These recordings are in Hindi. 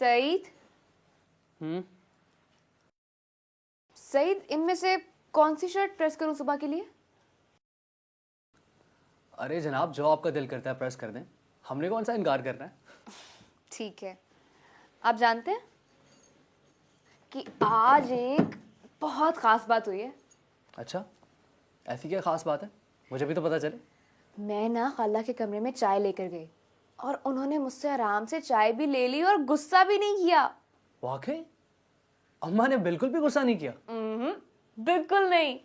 सईद, सईद, इनमें से कौन सी शर्ट प्रेस करूं सुबह के लिए? अरे जनाब, जो आपका दिल करता है प्रेस कर दें, हमने कौन सा इनकार करना है। ठीक है। आप जानते हैं कि आज एक बहुत खास बात हुई है। अच्छा, ऐसी क्या खास बात है, मुझे भी तो पता चले। मैं ना खाला के कमरे में चाय लेकर गई और उन्होंने मुझसे आराम से चाय भी ले ली और गुस्सा भी नहीं किया। वाकई अम्मा ने बिल्कुल भी गुस्सा नहीं किया? बिल्कुल नहीं।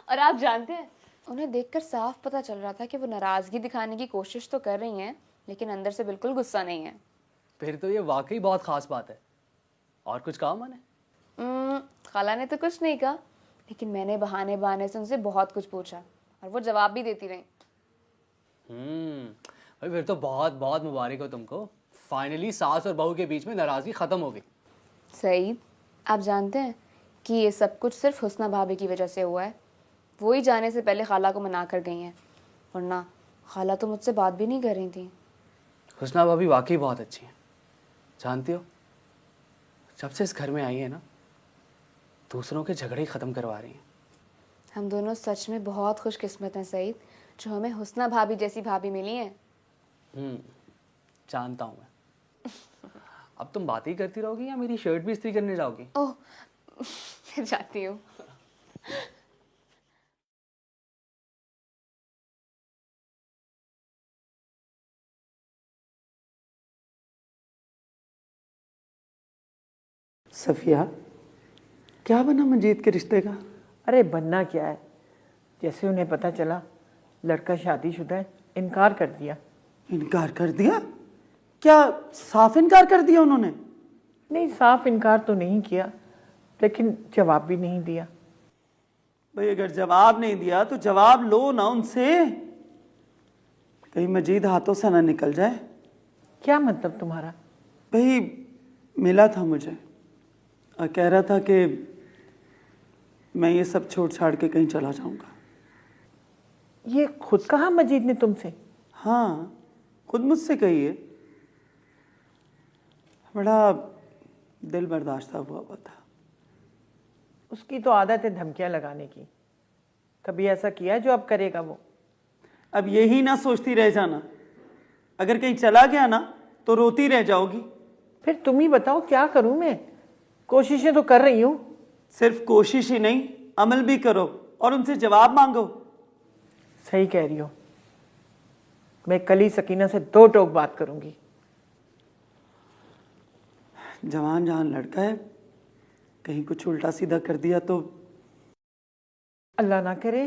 और आप जानते हैं, उन्हें देखकर साफ पता चल रहा था कि वो नाराजगी दिखाने की कोशिश तो कर रही हैं, लेकिन अंदर से बिल्कुल गुस्सा नहीं है। फिर तो ये वाकई बहुत खास बात है। और कुछ कहा अम्मा ने? खाला ने तो कुछ नहीं कहा, लेकिन मैंने बहाने बहाने से उनसे बहुत कुछ पूछा और वो जवाब भी देती रही। भाई फिर तो बहुत बहुत मुबारक हो तुमको, फाइनली सास और बहू के बीच में नाराजगी खत्म हो गई। सईद, आप जानते हैं कि ये सब कुछ सिर्फ हुस्ना भाभी की वजह से हुआ है। वो ही जाने से पहले खाला को मना कर गई हैं, वरना खाला तो मुझसे बात भी नहीं कर रही थी। हुस्ना भाभी वाकई बहुत अच्छी हैं। जानती हो, जब से इस घर में आई है ना, दूसरों के झगड़े ही ख़त्म करवा रही हैं। हम दोनों सच में बहुत खुशकिस्मत हैं सईद, जो हमें हुस्ना भाभी जैसी भाभी मिली हैं। जानता हूँ मैं। अब तुम बात ही करती रहोगी या मेरी शर्ट भी इस्त्री करने जाओगी? ओह, फिर जाती हूँ। सफ़िया, क्या बना मंजीत के रिश्ते का? अरे बनना क्या है, जैसे उन्हें पता चला लड़का शादीशुदा है, इनकार कर दिया। इनकार कर दिया? क्या साफ इनकार कर दिया उन्होंने? नहीं, साफ इनकार तो नहीं किया, लेकिन जवाब भी नहीं दिया। भाई अगर जवाब नहीं दिया तो जवाब लो ना उनसे, कहीं मजीद हाथों से ना निकल जाए। क्या मतलब तुम्हारा? भाई मिला था मुझे और कह रहा था कि मैं ये सब छोड़ छाड़ के कहीं चला जाऊंगा। ये खुद कहा मजीद ने तुमसे? हाँ, खुद मुझसे कही है। बड़ा दिल बर्दाश्त हुआ था। उसकी तो आदत है धमकियां लगाने की। कभी ऐसा किया है जो अब करेगा वो? अब यही ना सोचती रह जाना, अगर कहीं चला गया ना तो रोती रह जाओगी। फिर तुम ही बताओ क्या करूं मैं? कोशिशें तो कर रही हूं। सिर्फ कोशिश ही नहीं, अमल भी करो और उनसे जवाब मांगो। सही कह रही हो, मैं कल ही सकीना से दो टोक बात करूंगी। जवान जहान लड़का है, कहीं कुछ उल्टा सीधा कर दिया तो अल्लाह ना करे।